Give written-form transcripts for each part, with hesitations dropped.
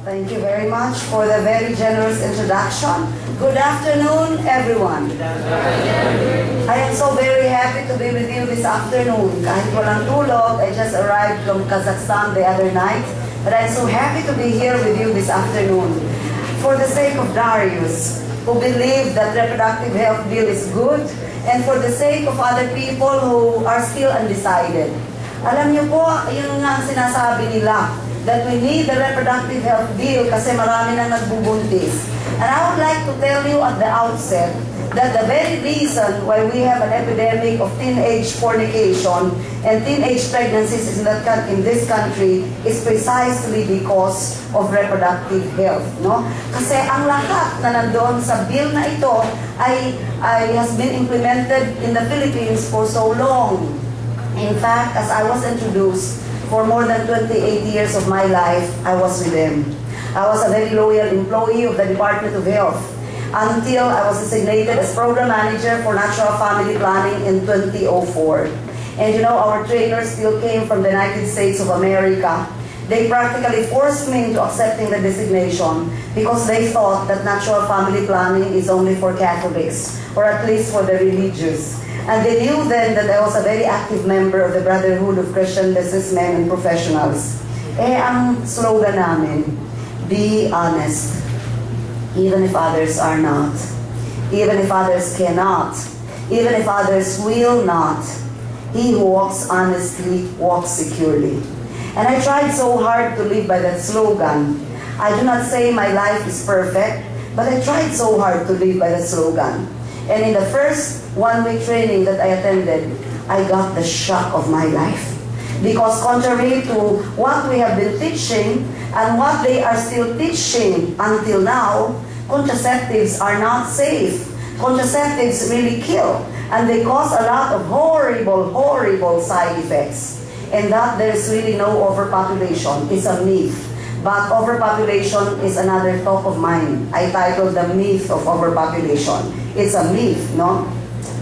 Thank you very much for the very generous introduction. Good afternoon, everyone. I am so very happy to be with you this afternoon. Kahit walang tulog, I just arrived from Kazakhstan the other night, but I'm so happy to be here with you this afternoon. For the sake of Darius, who believe that reproductive health bill is good, and for the sake of other people who are still undecided. Alam niyo po, yun nga ang sinasabi nila, that we need the reproductive health bill kasi marami nang nagbubuntis. And I would like to tell you at the outset that the very reason why we have an epidemic of teenage fornication and teenage pregnancies in this country is precisely because of reproductive health. No? Kasi ang lahat na nandoon sa bill na ito ay has been implemented in the Philippines for so long. In fact, as I was introduced, for more than 28 years of my life, I was with them. I was a very loyal employee of the Department of Health until I was designated as Program Manager for Natural Family Planning in 2004. And you know, our trainers still came from the United States of America. They practically forced me into accepting the designation because they thought that natural family planning is only for Catholics, or at least for the religious. And they knew then that I was a very active member of the Brotherhood of Christian Businessmen and Professionals. Ang slogan namin, be honest, even if others are not, even if others cannot, even if others will not. He who walks honestly walks securely. And I tried so hard to live by that slogan. I do not say my life is perfect, but I tried so hard to live by that slogan. And in the first one-week training that I attended, I got the shock of my life. Because contrary to what we have been teaching and what they are still teaching until now, contraceptives are not safe. Contraceptives really kill. And they cause a lot of horrible, horrible side effects. And that there's really no overpopulation is a myth. But overpopulation is another talk of mine. I titled The Myth of Overpopulation. It's a myth, no?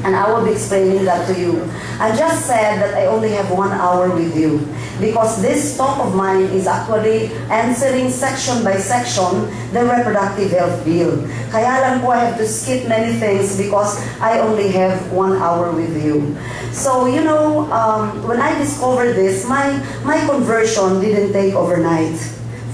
And I will be explaining that to you. I just said that I only have 1 hour with you because this talk of mine is actually answering section by section the reproductive health bill. Kaya lang po I have to skip many things because I only have 1 hour with you. So, you know, when I discovered this, my conversion didn't take overnight.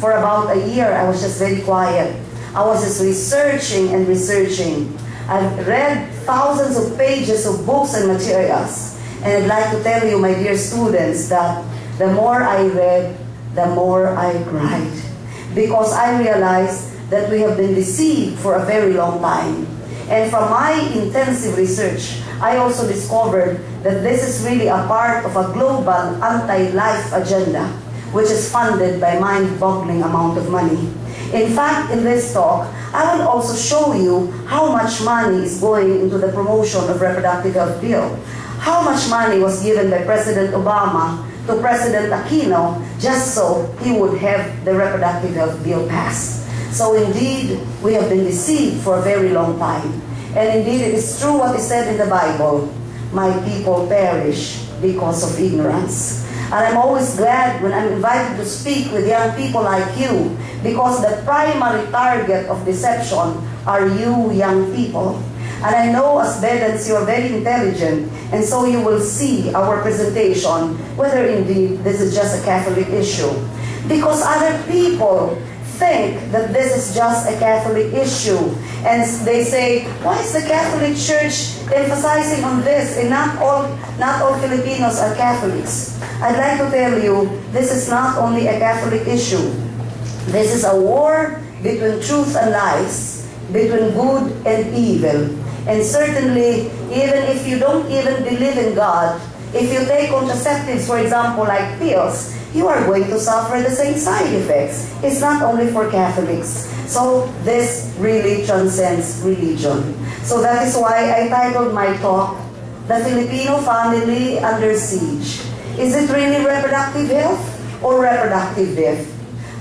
For about a year, I was just very quiet. I was just researching and researching. I've read thousands of pages of books and materials. And I'd like to tell you, my dear students, that the more I read, the more I cried. Because I realized that we have been deceived for a very long time. And from my intensive research, I also discovered that this is really a part of a global anti-life agenda, which is funded by mind-boggling amount of money. In fact, in this talk, I will also show you how much money is going into the promotion of reproductive health bill. How much money was given by President Obama to President Aquino just so he would have the reproductive health bill passed. So indeed, we have been deceived for a very long time. And indeed, it is true what is said in the Bible, my people perish because of ignorance. And I'm always glad when I'm invited to speak with young people like you, because the primary target of deception are you young people. And I know as Bedans you are very intelligent, and so you will see our presentation, whether indeed this is just a Catholic issue. Because other people think that this is just a Catholic issue. And they say, why is the Catholic Church emphasizing on this? And not all Filipinos are Catholics. I'd like to tell you, this is not only a Catholic issue. This is a war between truth and lies, between good and evil. And certainly, even if you don't even believe in God, if you take contraceptives, for example, like pills, you are going to suffer the same side effects. It's not only for Catholics. So this really transcends religion. So that is why I titled my talk, The Filipino Family Under Siege. Is it really reproductive health or reproductive death?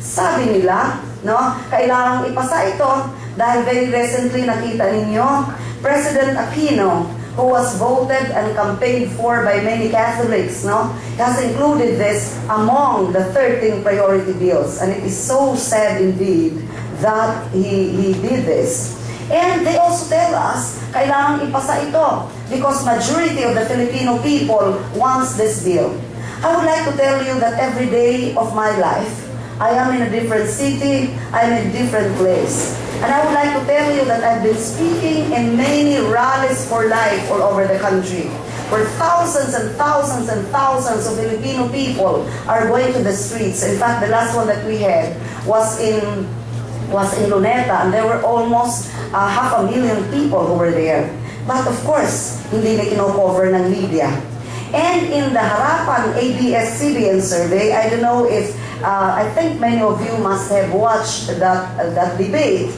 Sabi nila, no, kailangang ipasa ito dahil very recently nakita ninyo, President Aquino, who was voted and campaigned for by many Catholics, no, has included this among the 13 priority bills. And it is so sad indeed that he did this. And they also tell us, kailangan ipasa ito because majority of the Filipino people wants this bill. I would like to tell you that every day of my life, I am in a different city, I'm in a different place. And I would like to tell you that I've been speaking in many rallies for life all over the country, where thousands and thousands and thousands of Filipino people are going to the streets. In fact, the last one that we had was in Luneta, and there were almost 500,000 people who were there. But of course, hindi na kino-cover ng media. And in the Harapan ABS-CBN survey, I don't know if, I think many of you must have watched that debate.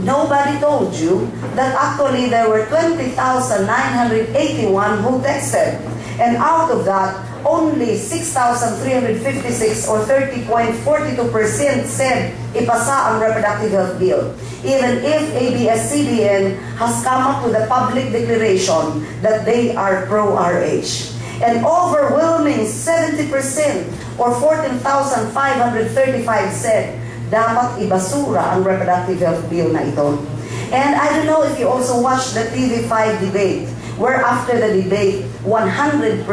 Nobody told you that actually there were 20,981 who texted. And out of that, only 6,356 or 30.42% said ipasa ang reproductive health bill. Even if ABS-CBN has come up with a public declaration that they are pro-RH. An overwhelming 70% or 14,535 said dapat ibasura ang reproductive health bill na ito. And I don't know if you also watched the TV5 debate, where after the debate, 100%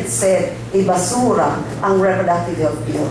said ibasura ang reproductive health bill.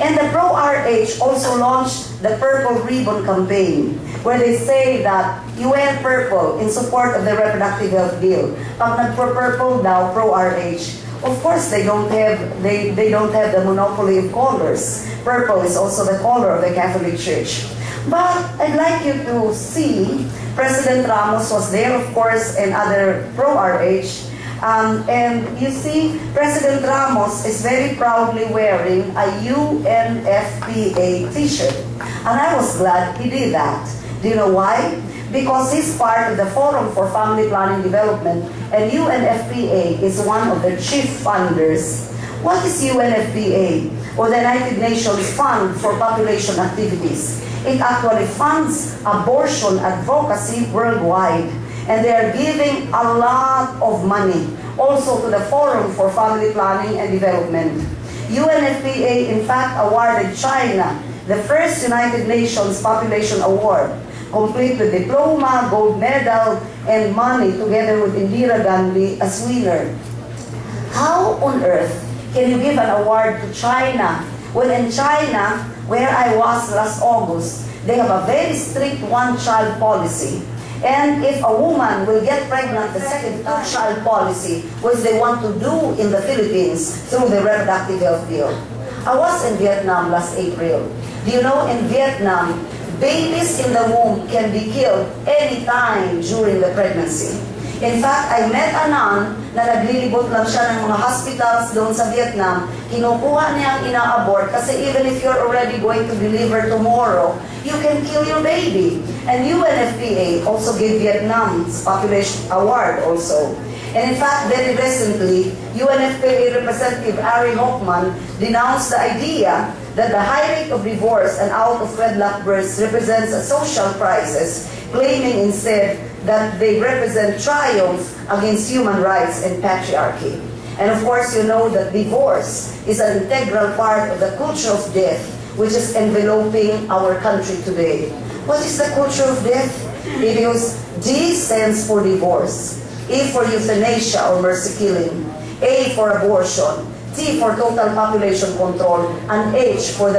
And the Pro-RH also launched the Purple Ribbon campaign, where they say that you wear purple in support of the reproductive health bill. Pag nagpo-purple daw, Pro-RH, of course they don't have the monopoly of colors. Purple is also the color of the Catholic Church. But I'd like you to see, President Ramos was there, of course, and other pro-RH. And you see, President Ramos is very proudly wearing a UNFPA t-shirt. And I was glad he did that. Do you know why? Because he's part of the Forum for Family Planning Development, and UNFPA is one of the chief funders. What is UNFPA? Or the United Nations Fund for Population Activities. It actually funds abortion advocacy worldwide. And they are giving a lot of money also to the Forum for Family Planning and Development. UNFPA, in fact, awarded China the first United Nations Population Award, complete with diploma, gold medal, and money, together with Indira Gandhi as winner. How on earth can you give an award to China when in China, where I was last August, they have a very strict one-child policy? And if a woman will get pregnant, the second two-child policy, which they want to do in the Philippines through the reproductive health bill. I was in Vietnam last April. Do you know, in Vietnam, babies in the womb can be killed anytime during the pregnancy. In fact, I met a nun na naglilibot lang siya ng mga hospitals doon sa Vietnam. Kinukuha niya ang ina-abort kasi even if you're already going to deliver tomorrow, you can kill your baby. And UNFPA also gave Vietnam's population award also. And in fact, very recently, UNFPA Representative Ari Hoffman denounced the idea that the high rate of divorce and out-of-wedlock births represents a social crisis, claiming instead that they represent triumph against human rights and patriarchy. And of course, you know that divorce is an integral part of the culture of death, which is enveloping our country today. What is the culture of death? It is D stands for divorce, E for euthanasia or mercy killing, A for abortion, T for total population control, and H for the